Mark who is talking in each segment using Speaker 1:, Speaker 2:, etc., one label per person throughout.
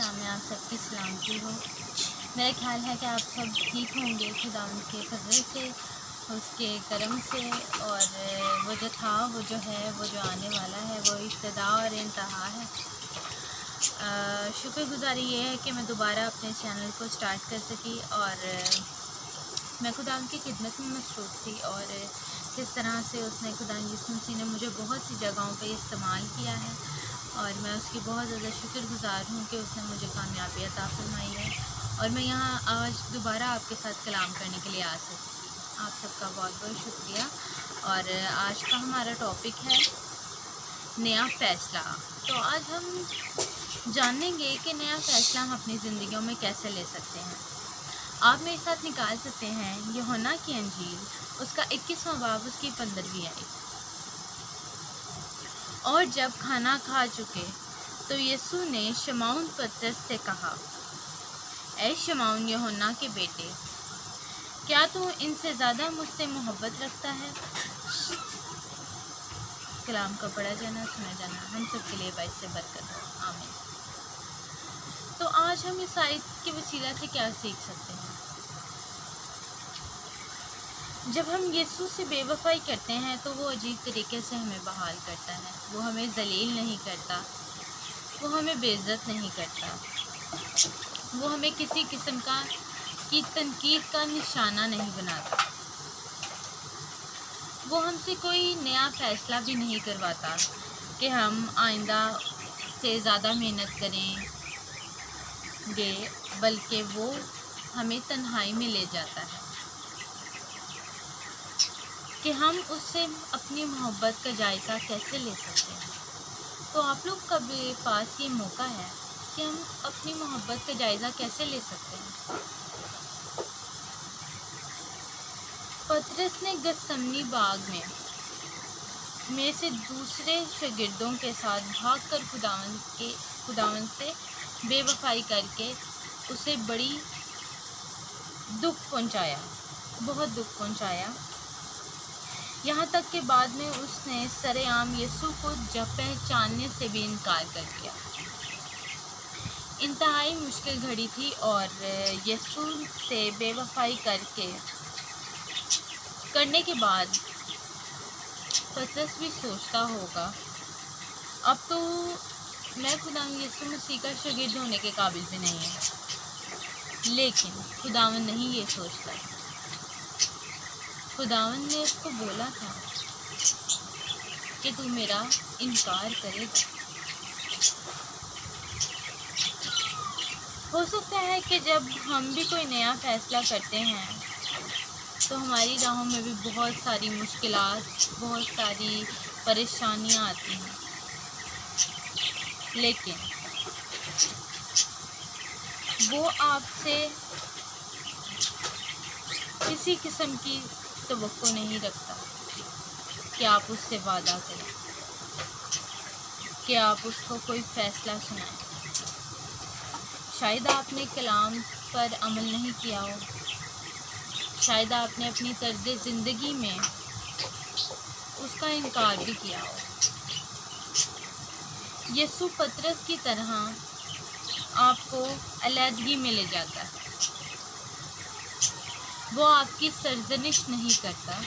Speaker 1: سلام میں آپ سب کی سلامتی ہو۔ میرا خیال ہے کہ آپ سب ٹھیک ہوں گے خداوند کے فضل سے، اس کے کرم سے، اور وہ جو تھا، وہ جو ہے، وہ جو آنے والا ہے، وہ ابتدا اور انتہا ہے۔ شکر گزاری یہ ہے کہ میں دوبارہ اپنے چینل کو سٹارٹ کر سکی، اور میں خداوند کی خدمت میں مصروف تھی، اور جس طرح سے اس نے خداوند یسوع مسیح نے مجھے بہت سی جگہوں پہ استعمال کیا ہے، اور میں اس کی بہت زیادہ شکر گزار ہوں کہ اس نے مجھے کامیابی عطا فرمائی ہے، اور میں یہاں آج دوبارہ آپ کے ساتھ کلام کرنے کے لیے آ سکتی۔ آپ سب کا بہت بہت شکریہ۔ اور آج کا ہمارا ٹاپک ہے نیا فیصلہ۔ تو آج ہم جانیں گے کہ نیا فیصلہ ہم اپنی زندگیوں میں کیسے لے سکتے ہیں۔ آپ میرے ساتھ نکال سکتے ہیں یوحنا کی انجیل، اس کا 21واں باب، اس کی 15ویں آیت۔ اور جب کھانا کھا چکے تو یسوع نے شمعون پطرس سے کہا، اے شمعون یوحنا کے بیٹے، کیا تو ان سے زیادہ مجھ سے محبت رکھتا ہے؟ کلام کا پڑھا جانا، سنا جانا ہم سب کے لیے باعث برکت ہو، آمین۔ تو آج ہم اس آیت کے وسیلہ سے کیا سیکھ سکتے ہیں؟ جب ہم یسوع سے بے وفائی کرتے ہیں تو وہ عجیب طریقے سے ہمیں بحال کرتا ہے۔ وہ ہمیں ذلیل نہیں کرتا، وہ ہمیں بے عزت نہیں کرتا، وہ ہمیں کسی قسم کی تنقید کا نشانہ نہیں بناتا، وہ ہم سے کوئی نیا فیصلہ بھی نہیں کرواتا کہ ہم آئندہ سے زیادہ محنت کریں گے، بلکہ وہ ہمیں تنہائی میں لے جاتا ہے کہ ہم اس سے اپنی محبت کا جائزہ کیسے لے سکتے ہیں۔ تو آپ لوگ کا بھی پاس یہ موقع ہے کہ ہم اپنی محبت کا جائزہ کیسے لے سکتے ہیں۔ پطرس نے گتسمنی باغ میں سے دوسرے شاگردوں کے ساتھ بھاگ کر خداوند سے بے وفائی کر کے اسے بہت دکھ پہنچایا، یہاں تک کہ بعد میں اس نے سرعام یسوع کو پہچاننے سے بھی انکار کر دیا۔ انتہائی مشکل گھڑی تھی، اور یسوع سے بے وفائی کرنے کے بعد پطرس بھی سوچتا ہوگا، اب تو میں خداوند یسوع مسیح کا شاگرد ہونے کے قابل بھی نہیں ہوں۔ لیکن خداوند نہیں یہ سوچتا۔ خداوند نے اس کو بولا تھا کہ تو میرا انکار کرے گا۔ ہو سکتا ہے کہ جب ہم بھی کوئی نیا فیصلہ کرتے ہیں تو ہماری راہوں میں بھی بہت ساری مشکلات، بہت ساری پریشانیاں آتی ہیں، لیکن وہ آپ سے کسی قسم کی توقع نہیں رکھتا کہ آپ اس سے وعدہ کریں، کہ آپ اس کو کوئی فیصلہ سنائیں۔ شاید آپ نے کلام پر عمل نہیں کیا ہو، شاید آپ نے اپنی طرز زندگی میں اس کا انکار بھی کیا ہو۔ یسوع پطرس کی طرح آپ کو علیحدگی میں لے جاتا ہے۔ وہ آپ کی سرزنش نہیں کرتا،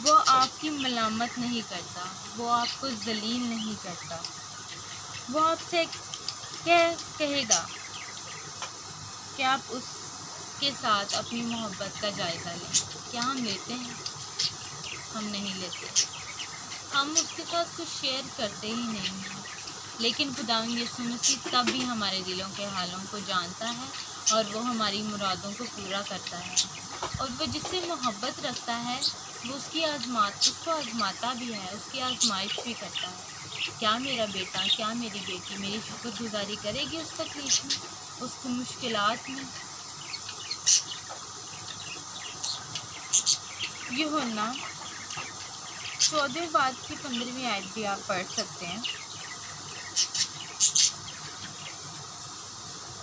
Speaker 1: وہ آپ کی ملامت نہیں کرتا، وہ آپ کو ذلیل نہیں کرتا۔ وہ آپ سے کہے گا کہ آپ اس کے ساتھ اپنی محبت کا جائزہ لیں۔ کیا ہم لیتے ہیں؟ ہم نہیں لیتے۔ ہم اس کے ساتھ کچھ شیئر کرتے ہی نہیں ہیں۔ لیکن خداوند یسوع مسیح تب بھی ہمارے دلوں کے حالوں کو جانتا ہے، اور وہ ہماری مرادوں کو پورا کرتا ہے، اور وہ جس سے محبت رکھتا ہے وہ اس کو آزماتا بھی ہے، اس کی آزمائش بھی کرتا ہے۔ کیا میرا بیٹا، کیا میری بیٹی میری شکر گزاری کرے گی اس تکلیف میں، اس کی مشکلات میں؟ یوحنا 14 باب کی 15ویں آیت بھی آپ پڑھ سکتے ہیں۔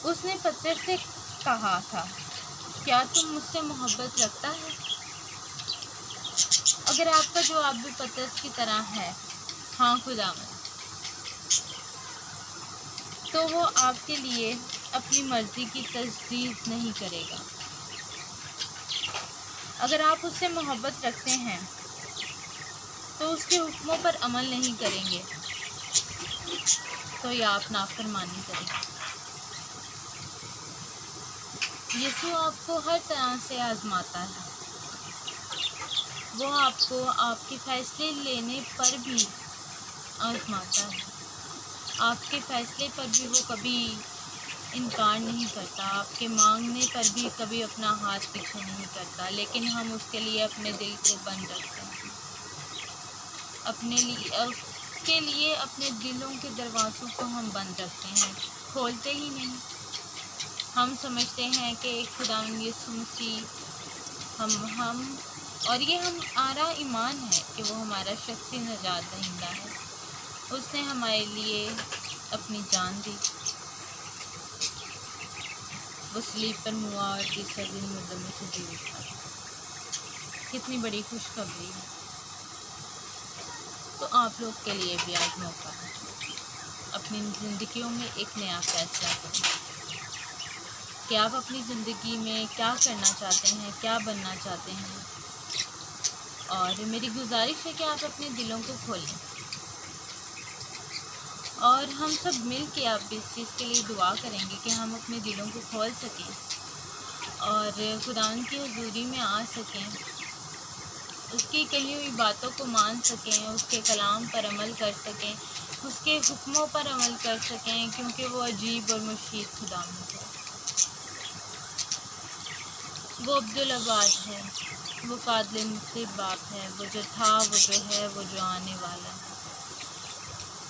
Speaker 1: اس نے پطرس سے کہا تھا، کیا تم مجھ سے محبت رکھتا ہے؟ اگر آپ کا جواب بھی پطرس کی طرح ہے، ہاں خداوند، تو وہ آپ کے لیے اپنی مرضی کی تجدید نہیں کرے گا۔ اگر آپ اس سے محبت رکھتے ہیں تو اس کے حکموں پر عمل نہیں کریں گے تو یہ آپ نافرمانی کریں گے۔ یسوع آپ کو ہر طرح سے آزماتا ہے۔ وہ آپ کو آپ کے فیصلے لینے پر بھی آزماتا ہے۔ آپ کے فیصلے پر بھی وہ کبھی انکار نہیں کرتا، آپ کے مانگنے پر بھی کبھی اپنا ہاتھ پیچھے نہیں کرتا، لیکن ہم اس کے لیے اپنے دل کو بند رکھتے ہیں، اس کے لیے اپنے دلوں کے دروازوں کو ہم بند رکھتے ہیں، کھولتے ہی نہیں۔ ہم سمجھتے ہیں کہ خداوند یسوع مسیح اور یہ ہمارا ایمان ہے کہ وہ ہمارا شخصی نجات دہندہ ہے۔ اس نے ہمارے لیے اپنی جان دی، وہ صلیب پر ہوا اور تیسرے دن مردوں میں سے جی اٹھا۔ کتنی بڑی خوشخبری ہے۔ تو آپ لوگ کے لیے بھی آج موقع ہے، اپنی زندگیوں میں ایک نیا فیصلہ کریں کہ آپ اپنی زندگی میں کیا کرنا چاہتے ہیں، کیا بننا چاہتے ہیں۔ اور میری گزارش ہے کہ آپ اپنے دلوں کو کھولیں، اور ہم سب مل کے آپ اس چیز کے لیے دعا کریں گے کہ ہم اپنے دلوں کو کھول سکیں اور خداوند کی حضوری میں آ سکیں، اس کی کہی ہوئی باتوں کو مان سکیں، اس کے کلام پر عمل کر سکیں، اس کے حکموں پر عمل کر سکیں، کیونکہ وہ عجیب اور مشید خداوند ہے۔ وہ عبدالآباد ہے، وہ قابل مطلب باپ ہے، وہ جو تھا، وہ جو ہے، وہ جو آنے والا ہے۔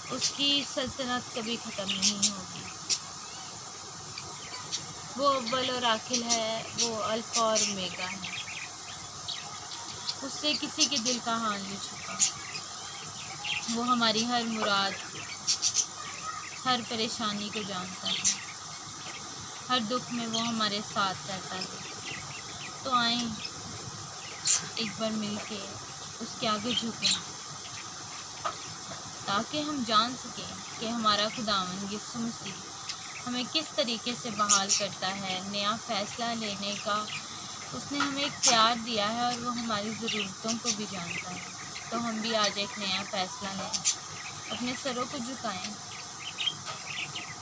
Speaker 1: اس کی سلطنت کبھی ختم نہیں ہوگی۔ وہ اول اور آخر ہے، وہ الفا اور اومیگا ہے۔ اس سے کسی کے دل کا حال نہیں چھپا۔ وہ ہماری ہر مراد، ہر پریشانی کو جانتا ہے، ہر دکھ میں وہ ہمارے ساتھ رہتا ہے۔ تو آئیں ایک بار مل کے اس کے آگے جھکیں تاکہ ہم جان سکیں کہ ہمارا خداوند یسوع مسیح ہمیں کس طریقے سے بحال کرتا ہے۔ نیا فیصلہ لینے کا اس نے ہمیں اختیار دیا ہے اور وہ ہماری ضرورتوں کو بھی جانتا ہے۔ تو ہم بھی آج ایک نیا فیصلہ لیں، اپنے سروں کو جھکائیں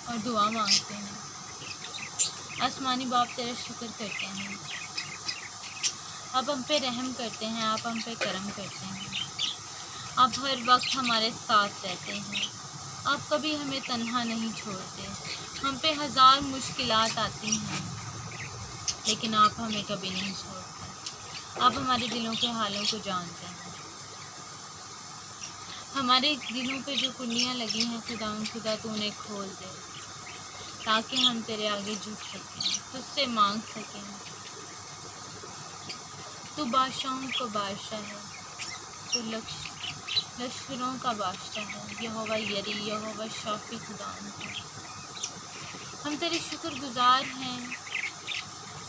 Speaker 1: اور دعا مانگتے ہیں۔ آسمانی باپ تیرا شکر کرتے ہیں، آپ ہم پہ رحم کرتے ہیں، آپ ہم پہ کرم کرتے ہیں، آپ ہر وقت ہمارے ساتھ رہتے ہیں، آپ کبھی ہمیں تنہا نہیں چھوڑتے۔ ہم پہ ہزار مشکلات آتی ہیں لیکن آپ ہمیں کبھی نہیں چھوڑتے۔ آپ ہمارے دلوں کے حالوں کو جانتے ہیں۔ ہمارے دلوں پہ جو کنڈیاں لگی ہیں خدا تو انہیں کھول دے تاکہ ہم تیرے آگے جھک سکیں، تجھ سے مانگ سکیں۔ تو بادشاہوں کا بادشاہ ہے، تو لشکروں کا بادشاہ ہے، یہوہ یری، یہوہ شافی خداوند ہے۔ ہم تیرے شکر گزار ہیں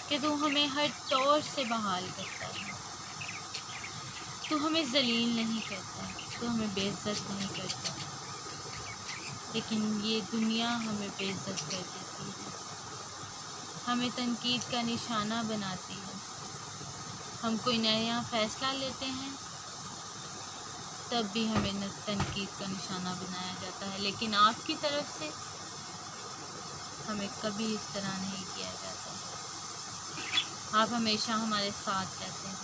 Speaker 1: کہ تو ہمیں ہر طور سے بحال کرتا ہے، تو ہمیں ذلیل نہیں کرتا، تو ہمیں بے عزت نہیں کرتا، لیکن یہ دنیا ہمیں بے عزت کر دیتی ہے، ہمیں تنقید کا نشانہ بناتی ہے۔ ہم کوئی نیا فیصلہ لیتے ہیں تب بھی ہمیں تنقید کا نشانہ بنایا جاتا ہے، لیکن آپ کی طرف سے ہمیں کبھی اس طرح نہیں کیا جاتا۔ آپ ہمیشہ ہمارے ساتھ رہتے ہیں،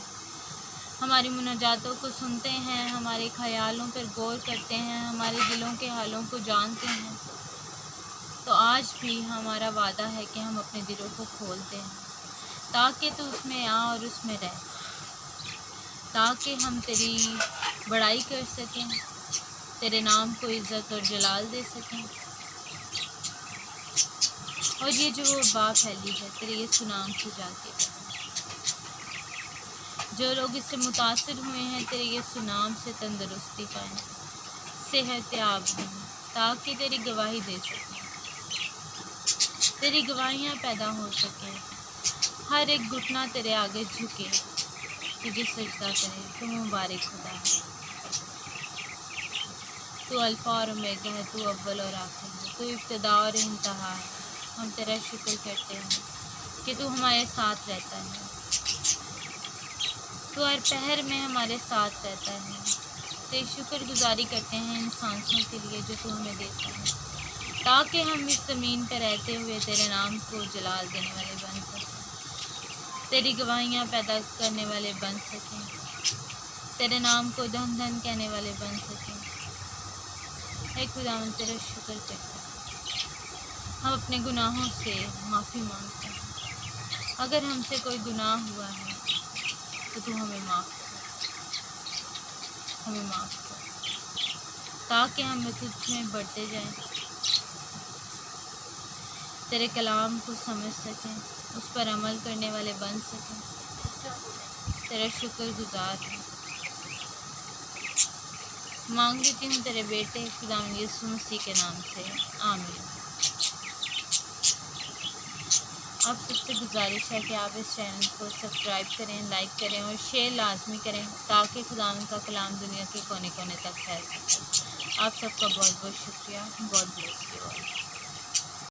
Speaker 1: ہماری مناجاتوں کو سنتے ہیں، ہمارے خیالوں پر غور کرتے ہیں، ہمارے دلوں کے حالوں کو جانتے ہیں۔ تو آج بھی ہمارا وعدہ ہے کہ ہم اپنے دلوں کو کھولتے ہیں تاکہ تو اس میں آ اور اس میں رہ، تاکہ ہم تیری بڑائی کر سکیں، تیرے نام کو عزت اور جلال دے سکیں۔ اور یہ جو وبا پھیلی ہے تیرے یسوع نام سے جا کے، جو لوگ اس سے متاثر ہوئے ہیں تیرے یسوع نام سے تندرستی پائیں، صحت یاب ہوں، تاکہ تیری گواہی دے سکیں، تیری گواہیاں پیدا ہو سکیں، ہر ایک گھٹنا تیرے آگے جھکے، تجھے سجدہ کرے۔ تو مبارک خدا ہے، تو الفا اور اومیگا ہے، تو اول اور آخر ہے۔ تو ابتدا اور انتہا ہے۔ ہم تیرا شکر کرتے ہیں کہ تو ہمارے ساتھ رہتا ہے، تو ہر پہر میں ہمارے ساتھ رہتا ہے۔ تیری شکر گزاری کرتے ہیں ان سانسوں کے لیے جو تو ہمیں دیتا ہے، تاکہ ہم اس زمین پر رہتے ہوئے تیرے نام کو جلال دینے والے بن سکیں، تیری گواہیاں پیدا کرنے والے بن سکیں، تیرے نام کو دھن دھن کہنے والے بن سکیں۔ اے خداوند تیرا شکر کرتے ہیں، ہم اپنے گناہوں سے معافی مانگتے ہیں۔ اگر ہم سے کوئی گناہ ہوا ہے تو ہمیں معاف کر، تاکہ ہم تجھ میں بڑھتے جائیں، تیرے کلام کو سمجھ سکیں، اس پر عمل کرنے والے بن سکیں، تیرا شکر گزار ہیں۔ مانگ لیتی ہوں تیرے بیٹے خداوند یسوع مسیح کے نام سے، آمین۔ آپ سب سے گزارش ہے کہ آپ اس چینل کو سبسکرائب کریں، لائک کریں اور شیئر لازمی کریں، تاکہ خداوند کا کلام دنیا کے کونے کونے تک پھیل سکے۔ آپ سب کا بہت بہت شکریہ۔ God bless you all.